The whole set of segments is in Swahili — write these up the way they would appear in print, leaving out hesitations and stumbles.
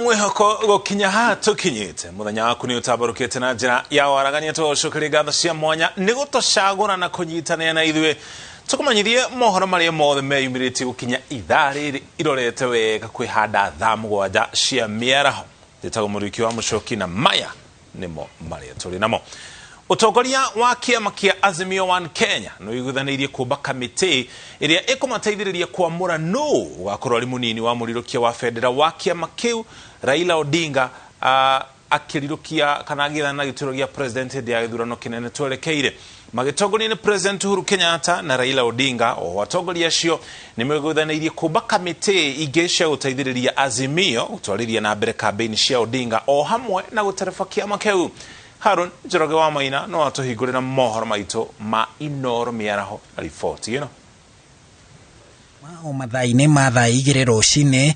mwihoko gokinya ha tukinyite muthenya waku ni utabarukite na njira ya waragania twocokeria ngatho cia mwanya ni gutoshagura na kunyitana na ithwe tukumanyithie mohoro maria mothe meyumirite gukinya ithaa riri irorete wega kwihanda thaa mugwanja cia miaraho ndetago muriki wa mucoki na maya nimo maria turi namo. Utongoria wa kiama kia Azimio One Kenya no iguthaneirie kuba kamiti iria ikumateithiriria kuamura no wa kurori munini wa murirukia wa federa wa kiama kiu Raila Odinga akirirukia kana githana gituro gia president dia githurano kinene twerekeire magitongoria ni President Uhuru Kenyatta na Raila Odinga o watongoria cio ni meguthaneirie kuba kamiti igesha guteithiriria Azimio utwariria na mbere campaign cia Odinga o hamwe na guterefa kiama kiu. Harun Njoroge wa Maina no atuhingurira mohoro maito ma Inooro Miaraho report ino. Mao mathaine mathaa igire rocine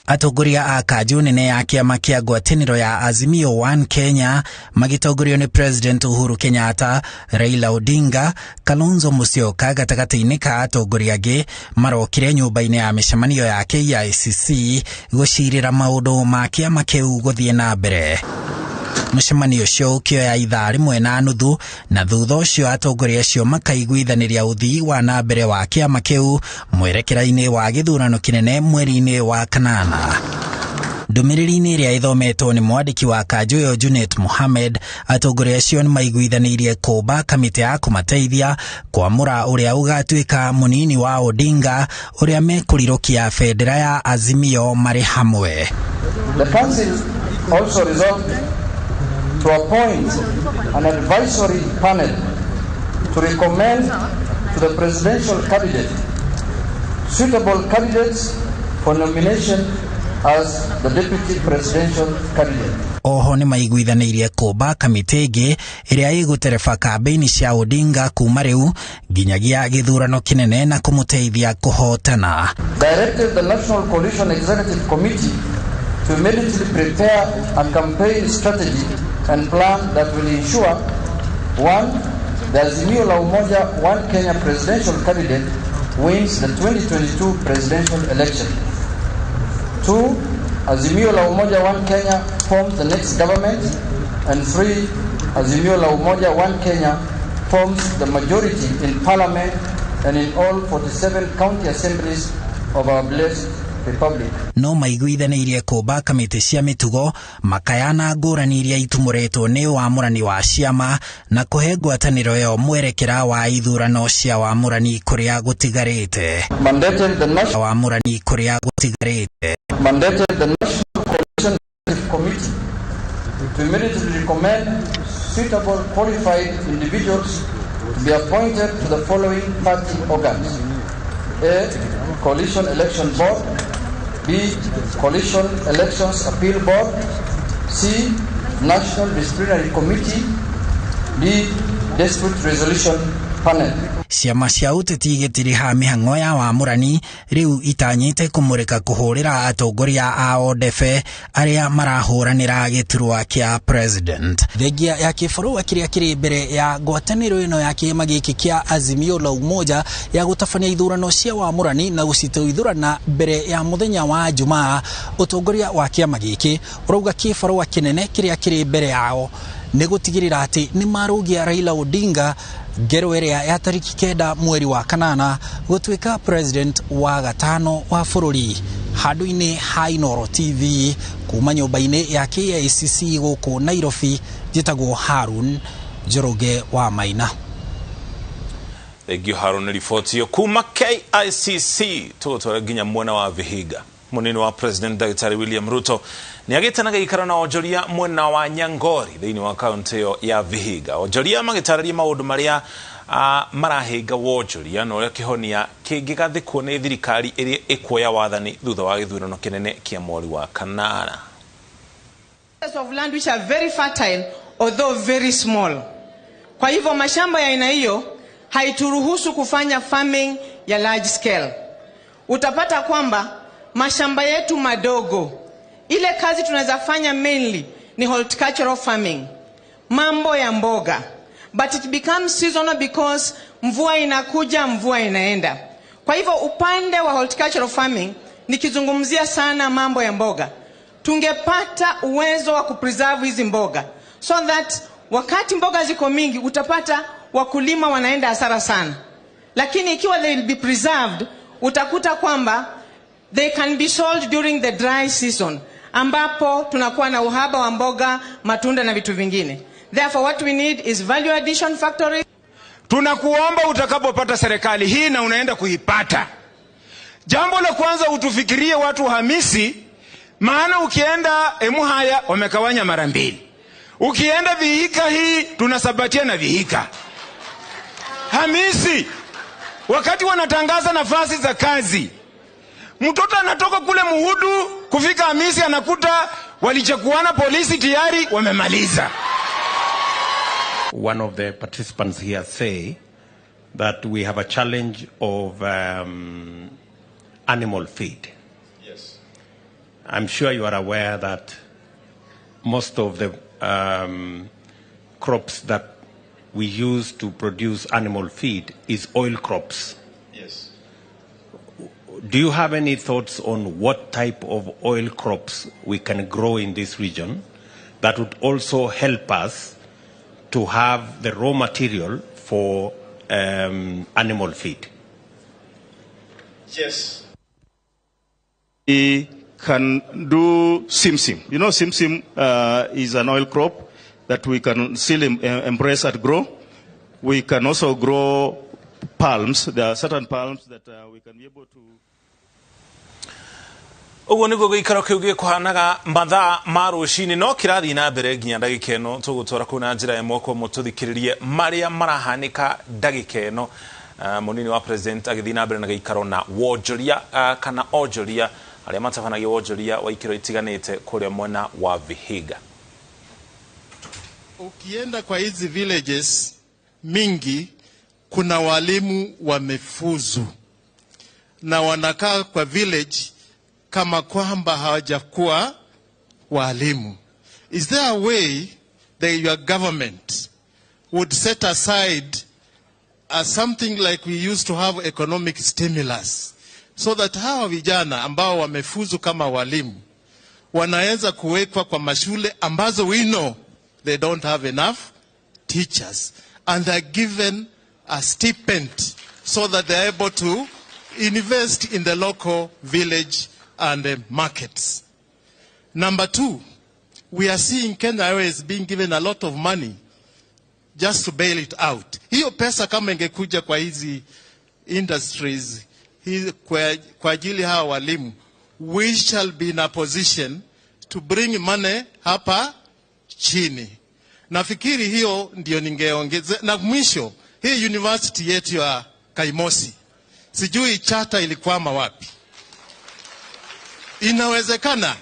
atongoria a kanjo nene ya kiama kia ngwataniro ya Azimio One Kenya magitongorio ni President Uhuru Kenyatta, Raila Odinga, Kalonzo Musyoka gatagati-ini ka atongoria angi marokire nyumba-ini ya micemanio ya KICC gucirira maundu ma kiama kiu guthie na mbere. Mucemanio cio ukioya ithaa rimwe na nuthu na thutha ucio atongoria acio makaiguithaniria uthii wa na mbere wa kiama kiu mwerekera-ini wa githurano kinene mweri-ini wa kanana. Ndumiriri-ini iria ithometwo ni mwandiki wa kanjo yo Junet Mohamed, atongoria acio ni maiguithanirie kuba kamiti ya kumateithia kwamura uria ugatuika munini wa Odinga uria mekurirukia federa ya Azimio mari hamwe. The council also resolved to appoint an advisory panel to recommend to the presidential candidate suitable candidates for nomination as the deputy presidential candidate. Oho ni maiguithanirie kuba kamiti ingi iria iguterefa campaign cia Odinga kuma riu nginyagia githurano kinene na kumuteithia kuhotana. Directed the National Coalition Executive Committee to immediately prepare a campaign strategy and plan that will ensure: 1. The Azimio la Umoja One Kenya presidential candidate wins the 2022 presidential election. 2. Azimio la Umoja One Kenya forms the next government. And 3. Azimio la Umoja One Kenya forms the majority in parliament and in all 47 county assemblies of our blessed Republic. No maiguithanirie kuba kamiti cia mitugo makayana ngurani iria itumuretwo ni wamurani wa ciama na kuhe ngwataniro yo mwerekera wa ithurano cia wamurani kuria gutigarite. Mandated the National Coalition Committee to immediately recommend suitable qualified individuals to be appointed to the following party organs: A. Coalition Election Board. B. Coalition Elections Appeal Board. C. National Disciplinary Committee. D. Dispute Resolution Panel. Ciama cia uteti gitiri ha mihango ya wamurani riu itanyite kumurika kuhurira atongoria ao ndefe aria marahuranira giturwa kia president. Thegia ya kifarua kiria kiri mbere ya ngwataniro ino ya kiama giki kia Azimio la Umoja ya gutafania ithurano cia wamurani na gucitoithurana mbere ya muthenya wa Jumaa, utongoria wa kiama giki urauga kifarua kinene kiria kiri mbere yao ni gutigirira ati ni marugia Raila Odinga ngero iria ya tariki 9 mweri wa kanana gutuika president wa gatano wa bururi. Handu-ini ha Inooro TV kuma nyumba-ini ya KICC guku Nairobi, njitagwo Harun Njoroge wa Maina. Egio Harun report yo kuma KICC tutwara ginya mwena wa Vihiga. Munini wa President Dr. William Ruto ni agitanaga ikara na ojoria mwena wa Nyangori thiini wa kaunti ya Vihiga. Ojoria magitararia maundu maria marahiga wojoria no ria kihonia kingigathikwo ni thirikari iria ikuoya wathani thutha wa githurano kinene kia mweri wa kanana. Of land which are very fertile although very small. Kwa hivyo mashamba ya aina hiyo haituruhusu kufanya farming ya large scale. Utapata kwamba mashamba yetu madogo, ile kazi tunaweza fanya mainly ni horticultural farming, mambo ya mboga, but it becomes seasonal because mvua inakuja, mvua inaenda. Kwa hivyo upande wa horticultural farming nikizungumzia sana mambo ya mboga, tungepata uwezo wa kupreserve hizi mboga, so that wakati mboga ziko mingi utapata wakulima wanaenda hasara sana. Lakini ikiwa they will be preserved, utakuta kwamba they can be sold during the dry season, ambapo tunakuwa na uhaba wa mboga, matunda na vitu vingine. Therefore what we need is value addition factories. Tunakuomba utakapopata serikali hii na unaenda kuipata, jambo la kwanza utufikirie watu Hamisi, maana ukienda Emuhaya wamekawanya mara mbili. Ukienda Vihika hii tunasabatia na Vihika. Hamisi, wakati wanatangaza nafasi za kazi, mtoto anatoka kule Muhudu kufika Hamisi anakuta walichakuana polisi tayari wamemaliza. One of the participants here say that we have a challenge of animal feed. Yes. I'm sure you are aware that most of the crops that we use to produce animal feed is oil crops. Yes. Do you have any thoughts on what type of oil crops we can grow in this region that would also help us to have the raw material for animal feed? Yes. We can do simsim. You know, simsim is an oil crop that we can still embrace and grow. We can also grow palms. There are certain palms that we can be able to. Ugo niguo gikaro kiu gikuhanaga mathaa ma rucini no kirathi na mbere nginya ndagika ino tugutora kuna njira ya moko mututhikiririe maria marahanika ndagika ino. Munini wa president agithi na mbere na gikaro na wonjoria kana onjoria aria matafanagia wonjoria wa ikiro itiganite kuria mwena wa Vihiga. Ukienda kwa hizi villages mingi kuna walimu wamefuzu na wanakaa kwa village kama kwamba hawajakuwa walimu. Is there a way that your government would set aside something like we used to have economic stimulus, so that hawa vijana ambao wamefuzu kama walimu wanaweza kuwekwa kwa mashule ambazo we know they don't have enough teachers, and they're given a stipend so that they're able to invest in the local village and markets. Number two, we are seeing Kenya Airways being given a lot of money just to bail it out. Hiyo pesa kama ingekuja kwa hizi industries, kwa ajili hawa walimu, we shall be in a position to bring money hapa chini. Nafikiri hiyo ndio ningeongeza. Na mwisho, hii university yetu ya Kaimosi, sijui charter ilikwama wapi. Inawezekana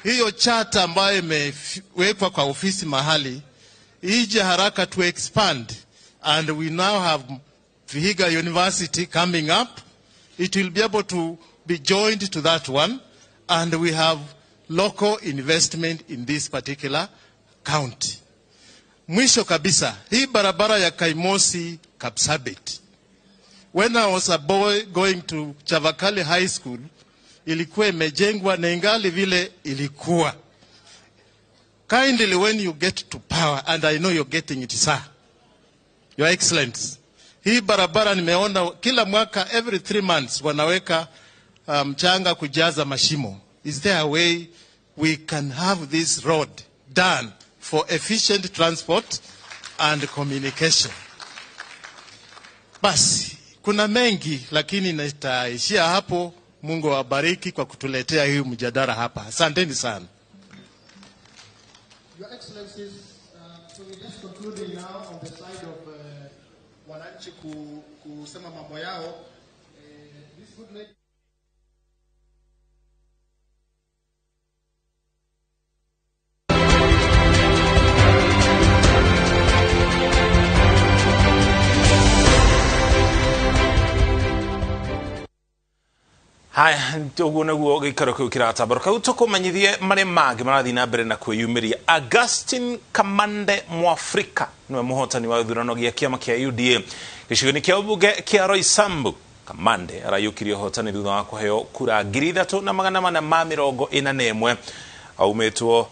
hiyo charter ambayo imewekwa kwa ofisi mahali ije haraka to expand, and we now have Vihiga University coming up. It will be able to be joined to that one, and we have local investment in this particular county. Mwisho kabisa, hii barabara ya Kaimosi Kapsabet, when I was a boy going to Chavakali High School, ilikuwa imejengwa na ingali vile ilikuwa. Kindly, when you get to power, and I know you're getting it, sir, Your Excellency, hii barabara nimeona kila mwaka, every 3 months wanaweka mchanga kujaza mashimo. Is there a way we can have this road done for efficient transport and communication? Basi, kuna mengi lakini nitaishia hapo. Mungu awabariki kwa kutuletea hii mjadala hapa. Asanteni sana. Your Excellencies, so we're just concluding now on the side of wananchi kusema mambo yao. This good lady. Haya, uguo naguo gikaro kiu kiratabaruka tukumanyithie mari mangi marathi na mbere na kwiyumiria. Augustine Kamande Mwafrika niwe muhotani wa thurano gia kiama kia UDA gicigo-ini kia ubunge kia Roysambu. Kamande arayukirio hotani thutha wa kuheo kura 3,441 aumetwo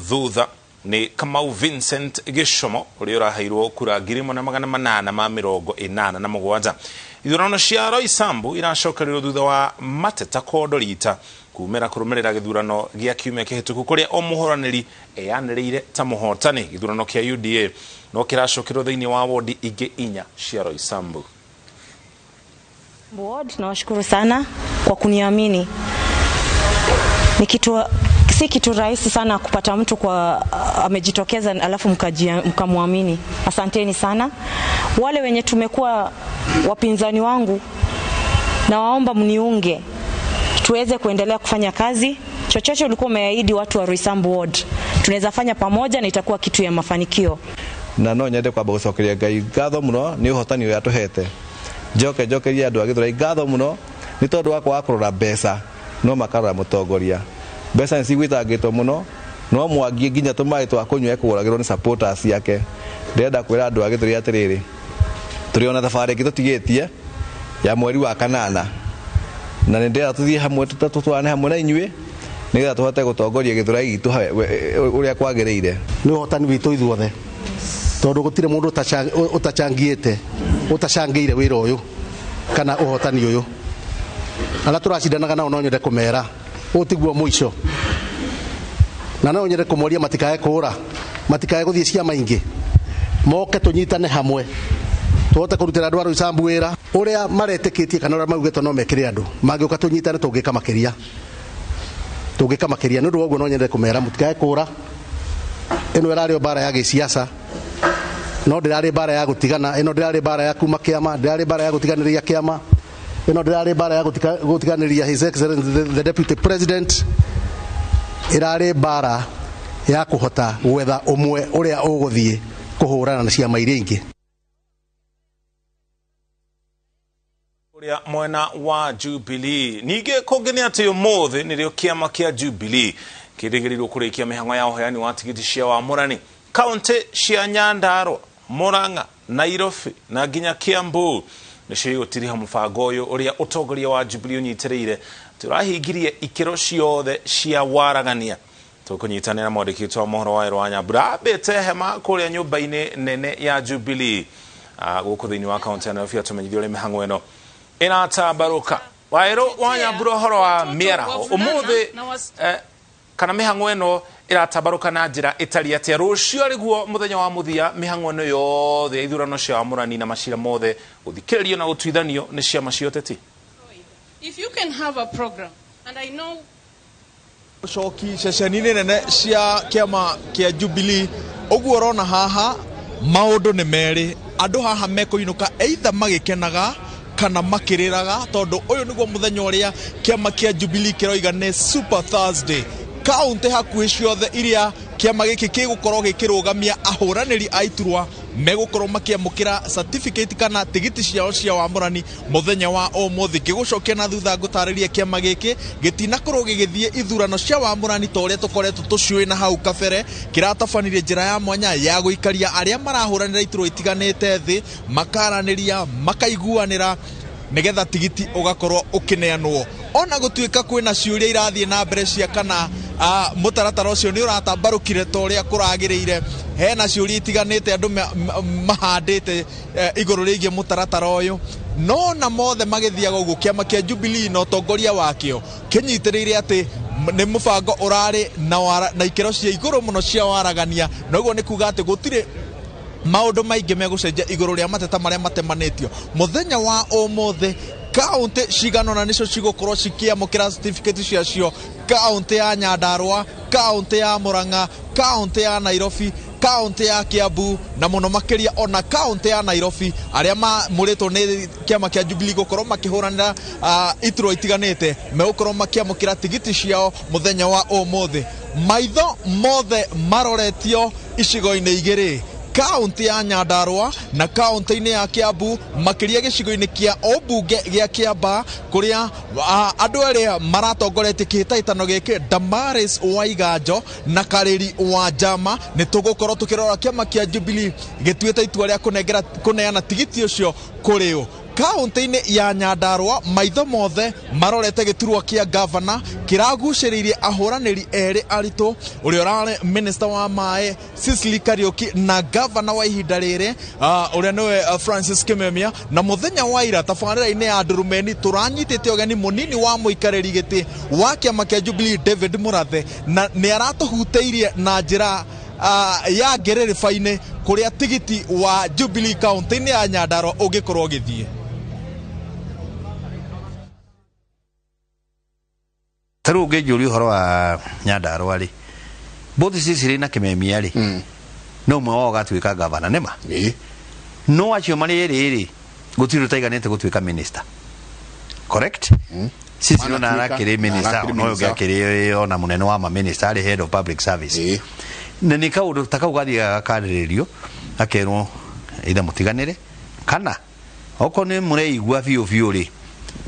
thutha ni Kamau Vincent Gishomo uri urahairwo kura 1887. Ithurano cia Roysambu iracokererio thutha wa Mateta Kodorita kumera kurumerera githurano gia kiumia kihituku kuria omuhoraniri eyaniriire ta muhotani. Githurano kia UDA no kiracokerwo thiini wa wodi ingi 4 cia Roysambu. Board, nawashukuru sana kwa kuniamini. Si kitu rahisi sana kupata mtu kwa amejitokeza alafu mkamwamini. Asanteni sana. Wale wenye tumekuwa wapinzani wangu, na waomba mniunge tuweze kuendelea kufanya kazi. Chochote ulikuwa umeahidi watu wa Roysambu Ward, tunaweza fanya pamoja na itakuwa kitu ya mafanikio. Na no nyende kwa gucokeria Ngai ngatho muno ni uhotani uyu atuhete. Njokeria andu agithura ngatho muno ni tondu wakwa akurora mbeca no makarora mutongoria. Mbeca ni cigwitangitwo muno no mwangie nginya tumai twa kunywa kuragirwo ni supporters yake. Ndenda kwira andu agithura atiriri turiona thabari gitu tigetie ya mweri wa kanana na ndenda tuthie hamwe tutwane hamwe na inyue nigetha tuhote gutongoria githura gitu uria kwagiriire. Ni uhotani witu ithuothe tondu gutire mundu utacangire wira uyu kana uhotani uyu. Ala turacindanaga nao no nyende kumera utiguo muico na no nyende kumoria matikae kura matikae guthie ciama ingi moke tunyitane hamwe tuhote kurutira andu a Roysambu wira uria maretikitie kana uria maugite no mekire andu magiuka tunyitane tungika makiria ni ndu woguo no nyende kumera mutikae kura. Ino irario bara ya gisiasa no ndirari bara ya gutigana, ino ndirari bara ya kuma kiama, ndirari bara ya gutiganiria kiama, ino ndirari bara ya gutiganiria His Excellency the Deputy President. Irari bara ya kuhota gwetha umwe uria uguthie kuhurana na ciama iria ingi. Uria mwena wa Jubilee nige kongene ati umuthi nirio kiama kia Jubilee kiringirirwo kurikia mihango ya uheani wa tigiti cia wamurani kaunti cia Nyandarua, Murang'a, Nairobi na nginya Kiambu nicio gutiriha mubango uyu uria utongoria wa Jubilee unyitirire turahingirie ikiro ciothe cia waragania. Tukunyitanira mwandiki wa mohoro wa Irwanya Brabete hema kuria nyumba-ini nene ya Jubilee guku thiini wa kaunti ya Nairobi atumenyithio uri mihango ino inatambaruka. Wairo Wanyabura horo wa Miaraho umuthi kana mihango ino iratambaruka na njira itari atia rucio riguo muthenya wa muthia mihango ino yothe ithurano cia amurani na macira mothe guthikiririo na gutwithanio ni ciama cia uteti. If you can have a program and I know shoki ceceni nene cia kiama kia Jubilee uguo rona haha maundu ni meri andu haha mekuinuka either magikenaga kana makiriraga tondu uyu niguo muthenya uria kiama kia Jubilee kiroiga ni Super Thursday. Kaunti hakuhi ciothe iria kiama giki kigukorwo gikirugamia ahuraniri a iturwa megukorwo makiamukira certificate kana tigiti ciao cia wamurani muthenya wa umuthi. Ngigucokia na thutha ngutariria kiama giki gitinakorwo gigithie ithurano cia wamurani ta uria tukoretwo tuciui na hau kabere. Kiratabanirie njira ya mwanya ya guikaria aria marahuranira iturwa itiganite thi makaraniria makaiguanira nigetha tigiti ugakorwo ukineanwo. Ona gutuika kwina ciuria irathie na mbere cia kana mutaratara ucio ni uratambarukire ta uria kuragiriire. Hena ciuria itiganite andu mahandite iguru rigie mutaratara uyu no na mothe magithiaga uguo kiama kia Jubilee no tongoria wakio kinyitirire ati ni mubango urari na ikero cia iguru muno cia waragania. Noguo ni kuga ati gutire maundu maingi megucenjia iguru ria mateta maria matemanitio muthenya wa umuthi. Kaunti ciganona nicio cigukorwo cikiamukira certificate ciacio. Kaunti ya Nyandarua, kaunti ya Murang'a, kaunti ya Nairobi, kaunti ya Kiambu na muno makiria ona kaunti ya Nairobi aria muritwo ni kiama kia Jubilee gukorwo makihuranira iturwa itiganite megukorwo makiamukira tigiti ciao muthenya wa umuthi. Maitho mothe maroretio icigo-ini igiri, kaunti ya Nyandarua na kaunti-ini ya Kiambu, makiria gicigo-ini kia obunge gia Kiamba kuria andu aria maratongoretie kihitaitano giki Damaris Waiganjo na Kariri wa Jama ni tugukorwo tukirora kiama kia Jubilee gituite itua ria kuneana tigiti ucio kurio. kaunti-inĩ ya Nyandarua maitho mothe marorete gĩturwa kĩa gavana kĩragucĩrĩirie ahũranĩri erĩ aritũ ũrĩa ũrarĩ minister wa maĩ Cecily Kariuki na gavana wa ihinda rĩrĩ ũrĩa nĩwe Francis Kimemia. Na mũthenya wa ira tabarĩra-inĩ ya Ndurumeni tũranyitĩte ũgeni mũnini wa mũikarĩri gĩtĩ wa kĩama kĩa Jubilee David Mũrathe, na nĩ aratũhutĩirie na njĩra ya ngereriba-inĩ kũrĩa tigiti wa Jubilee kaunti-inĩ ya Nyandarua ũngĩkorwo ũgĩthiĩ. Tarũ ũngĩnjũria ũhoro wa Nyandarua rĩ, both Cecily na Kimemia rĩ, no ũmwe wao gatuĩka gavana nĩma, no acio marĩ erĩ rĩ gũtirĩ ũtaiganĩte gũtuĩka minister, correct? Cecily ona arakĩrĩ minister, no ũngĩ akĩrĩ ona mũnene wa ma minister arĩ head of public service. Na nĩ kaũndũ ta kau gathiĩ gakarĩrĩrio akerwo either mũtiganĩre kana okorwo nĩ mũreigua biũ biũ rĩ,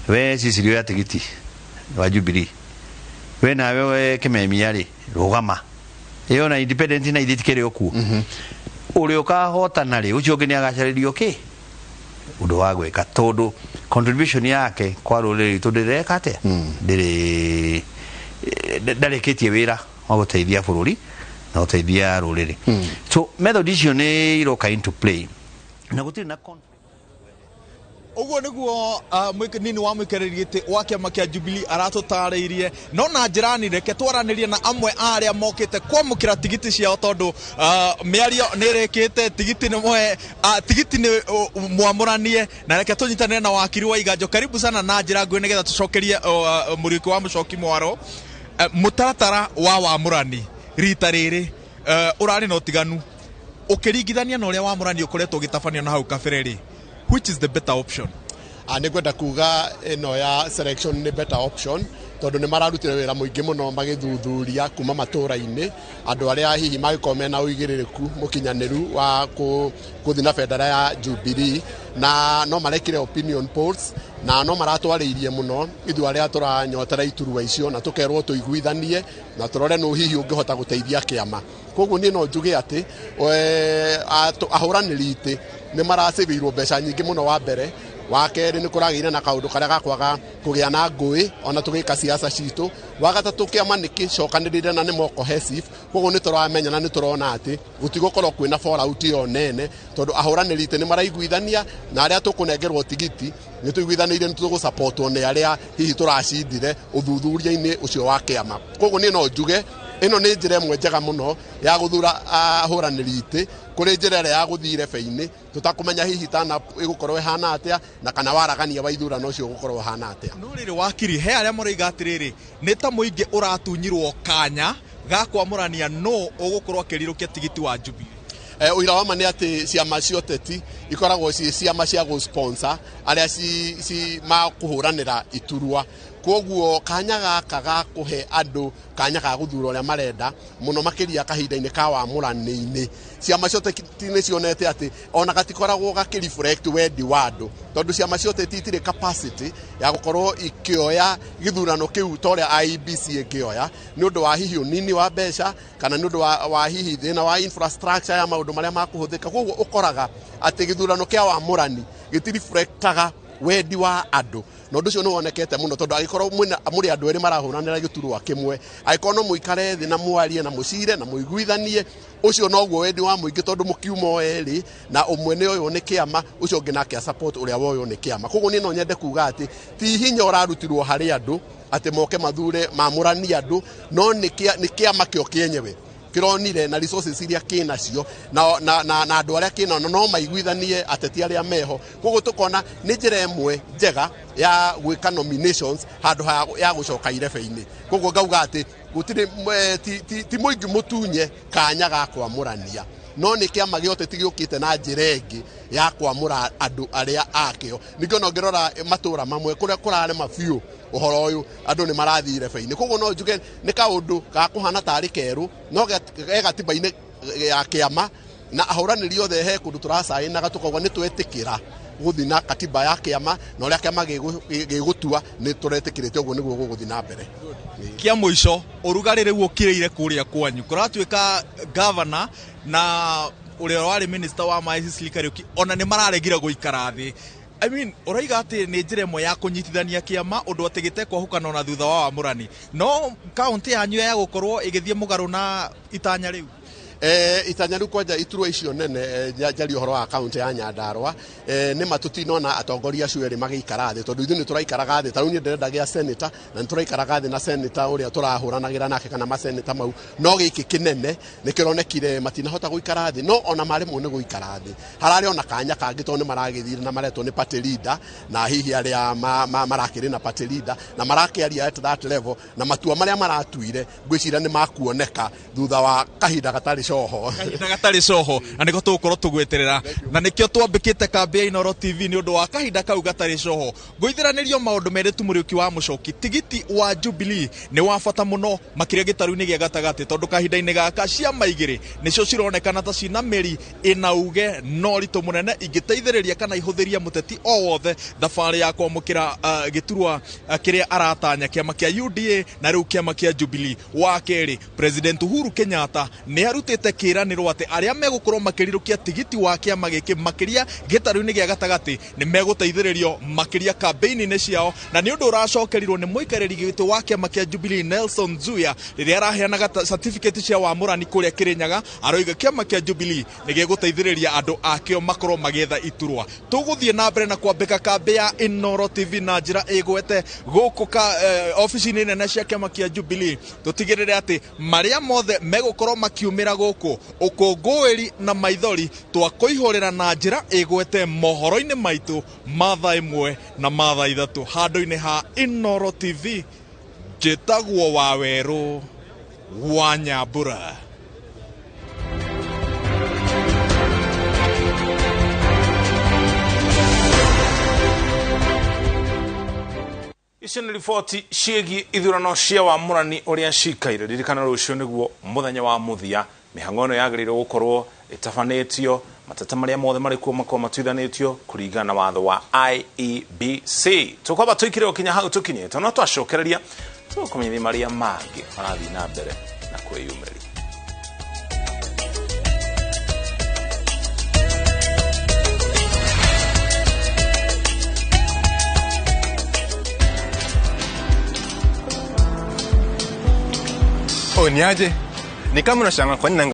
we Cecily oya tigiti wa Jubilee, we nawe Kimemia rĩ rũgama, ĩyo na independent na ithiĩ tikĩrĩ okuo, ũrĩa ũkahotana rĩ ũcio ũngĩ nĩ agacarĩrio kĩ ũndũ wa gwĩka, tondũ contribution yake kwa rũrĩrĩ rwitũ ndĩreka atĩa, ndarĩkĩtie wĩra wa gũteithia bũrũri na gũteithia rũrĩrĩ. So method icio nĩ iroka into play na gũtirĩ na Uguo niguo nini wa mũikarĩri gĩtĩ wa kĩama kĩa Jubilee aratũtarĩirie, no na njĩra nĩ reke twaranĩrie na amwe arĩa mokĩte kwamũkĩra tigiti ciao, tondũ mĩario nĩ ĩrĩkĩte, tigiti nĩ mwamũranie, na reke tũnyitanĩre na wakiri wa Iganjo. Karibu sana na njĩra nguhĩ nĩgetha tũcokerie mũriũki wa mũcoki Mwaro. Mũtaratara wa wamũrani rita rĩrĩ ũrarĩ na ũtiganu ũkĩringithania na ũrĩa wamũrani ũkoretwo ũgĩtabanio na hau kabere rĩ, which is the better option? Nĩ kwenda kuga ĩno ya selection nĩ better option, tondũ nĩ mararutire wĩra mũingĩ mũno magĩthuthuria kuma matũũra-inĩ andũ arĩa hihi magĩkorwo mena ũigĩrĩrĩku mũkinyanĩru wa gũthiĩ na bendera ya Jubilee, na no marekire opinion polls na no maratwarĩirie mũno ithuĩ arĩa tũranyotera iturwa icio, na tũkerwo tũiguithanie na tũrore nũ hihi ũngĩhota gũteithia kĩama. Koguo niĩ no njuge atĩ ahũranĩri itĩ nĩ maracĩbĩirwo mbeca nyingĩ mũno wa mbere. Wa kerĩ nĩ kũragĩire na kaũndũ karĩa gakwaga kũgĩa na ngũĩ ona tũgĩka siasa citũ. Wa gatatũ kĩama nĩ kĩcokanĩrĩire na nĩ more cohesive, koguo nĩ tũramenya na nĩ tũrona atĩ gũtigũkorwo kwĩna fallout yo nene, tondũ ahũranĩri itĩ nĩ maraiguithania na arĩa tũkũnengerwo tigiti nĩ tũiguithanĩire nĩ tũgũsupportwo nĩ arĩa hihi tũracindire ũthuthuria-inĩ ũcio wa kĩama. Koguo niĩ no njuge ĩno nĩ njĩra ĩmwe njega mũno ya gũthura ahũranĩri itĩ kũrĩ njĩra ĩrĩa ya gũthiĩ rebe-inĩ, tũtakũmenya hihi tana ĩgũkorwo ĩhana atĩa na kana waragania wa ithurano ũcio ũgũkorwo ũhana atĩa. No rĩrĩ wakiri, he arĩa maroiga atĩrĩrĩ nĩ ta mũingĩ ũratunyirwo kanya ga kwamũrania no ũgũkorwo akĩrirũkia tigiti wa Jubilee. Ũira wa ma nĩ atĩ ciama cia ũteti ikoragwo ciĩ ciama cia gũ-sponsor arĩa makũhũranĩra iturwa. Koguo kanya gaka ga kũhe andũ kanya ga gũthura ũrĩa marenda mũno makĩria kahinda-inĩ ka wamũrani-inĩ, ciama cia ũteti nĩ cionete atĩ ona gatikoragwo gakĩ-reflect wendi wa andũ, tondũ ciama cia ũteti itirĩ capacity ya gũkorwo ikĩoya gĩthurano kĩu ta ũrĩa IEBC ĩngĩoya nĩ ũndũ wa hihi ũnini wa mbeca kana nĩ ũndũ wa hihi thĩna wa infrastructure ya maũndũ marĩa makũhũthĩka. Koguo ũkoraga atĩ gĩthurano kĩa wamũrani gĩtireflectaga wendi wa andũ, na ũndũ ũcio nĩ wonekete mũno, tondũ angĩkorwo mũrĩ andũ erĩ marahũranĩra gĩturwa kĩmwe, angĩkorwo no mũikare thĩ na mwarie na mũcire na mũiguithanie, ũcio noguo wendi wa mũingĩ, tondũ mũkiuma erĩ na ũmwe nĩ ũyũ nĩ kĩama, ũcio ũngĩ nake support ũrĩa woywo nĩ kĩama. Koguo niĩ no nyende kuga atĩ ti hinya ũrarutirwo harĩ andũ atĩ moke mathure mamũranie andũ, no nĩ kĩama kĩo kĩenyewe kĩronire na resources iria kĩnacio na andũ arĩa kĩna no maiguithanie ateti arĩa meho. Koguo tũkona nĩ njĩra ĩmwe njega ya gwĩka nominations handũ ya gũcoka irebe-inĩ. Koguo ngauga atĩ gũtirĩ ti mũingĩ mũtunye kanya ga kwamũrania, no nĩ kĩama gĩa ũteti gĩũkĩte na njĩra ĩngĩ ya kwamũra andũ arĩa akĩo. Ningĩ no ngĩrora matũũra mamwe kũrĩa kũrarema biũ ũhoro ũyũ andũ nĩ marathiĩ rebe-inĩ. Koguo no njuge nĩ kaũndũ gakũhana tarĩ kerũ no ge gatiba-inĩ ya kĩama, na ahũranĩri othe he kũndũ tũracaĩnaga tũkauga nĩ twetĩkĩra gũthiĩ na katiba ya kĩama, na ũrĩa kĩama gĩgũtua nĩ tũretĩkĩrĩte ũguo nĩguo gũgũthiĩ na mbere. Kĩa mũico ũrugarĩ rĩu ũkĩrĩire kũrĩa kwanyu, kũratuĩka gavana na ũrĩa warĩ minister wa maĩ Cecily Kariuki ona nĩ mararegire gũikara thĩ. I mean uraiga ati ni njira ĩmwe ya kunyitithania kiama undu atigite kwa hukana na thutha wa Wamũrani no kaunti yanyu ya gukorwo igithie mugaru na itanya riu itanya riu kwanja iturwa icio nene jari uhoro wa kaunti ya Nyandarua ni matutinona atongoria acio eri magikara thi tondu ithu ni turaikaraga thi taruni ndirenda gia senator na turaikaraga thi na senator uria turahuranagira nake kana ma senator mau no giki kinene ni kironekire matinahota guikara thi no ona mari mu ni guikara thi harari ona kanya kangi to ni maragithire na maretwo ni party leader na hihi aria marakiri na party leader na marakiaria at that level na matua maria maratuire ngwicira ni makuoneka thutha wa kahinda gatari gatari coho na niko tugukorwo tugweterera na nikio twambikite kambi ya Inooro TV ni undu wa kahinda kau gatari coho nguithiranirio maundu meritu muriuki wa mucoki tigiti wa Jubilee ni wa bata muno makiria gitaru-ini gia gatagati tondu kahinda-ini gaka ciama igiri nicio cironekana ta cina meri ina uge no ritu munene ingiteithiriria kana ihuthiria muteti o wothe thabari ya kwamukira giturwa kiria aratanya kiama kia UDA na riu kiama kia Jubilee wa keri President Uhuru Kenyatta ni arutite kiraniro ati aria megukorwo makirirukia tigiti wa kiama giki makiria gitaru-ini gia gatagati ni meguteithiririo makiria campaign-ini ciao na ni undu uracokerirwo ni muikariri giti wa kiama kia Jubilee Nelson Zuya riria araheanaga certificate cia Wamũrani kuria Kirinyaga aroiga kiama kia Jubilee ni giguteithiriria andu akio makorwo magietha iturwa tuguthie na mbere na kwambika kambi ya Inooro TV na njira igwete guku ka office-ini nene cia kiama kia Jubilee tutigirire ati maria mothe megukorwo makiumira guku ukungũĩri na maithori twakuihurira na njira igwete mohoro-ini maitu matha imwe na matha ithatu handu-ini ha Inooro TV njitagwo wa Weru wa Nyambura. Icio nĩ riboti ciĩgiĩ ithurano cia Wamũrani ũrĩa cikaire ririkana rũciũ nĩguo mũthenya wa mũthia mĩhang'o ĩno yagĩrĩirwo gũkorwo ĩtabanĩtio mateta marĩa mothe marĩ kuo makorwo matuithanĩtio kũringana na watho wa IEBC tũkwamba tũikire gũkinya hau tũkinyĩte no twacokereria tũkũmenyithia marĩa mangĩ marathiĩ na mbere na kwĩyumĩria. Ni aje? Ni kama unashangaa kwa nini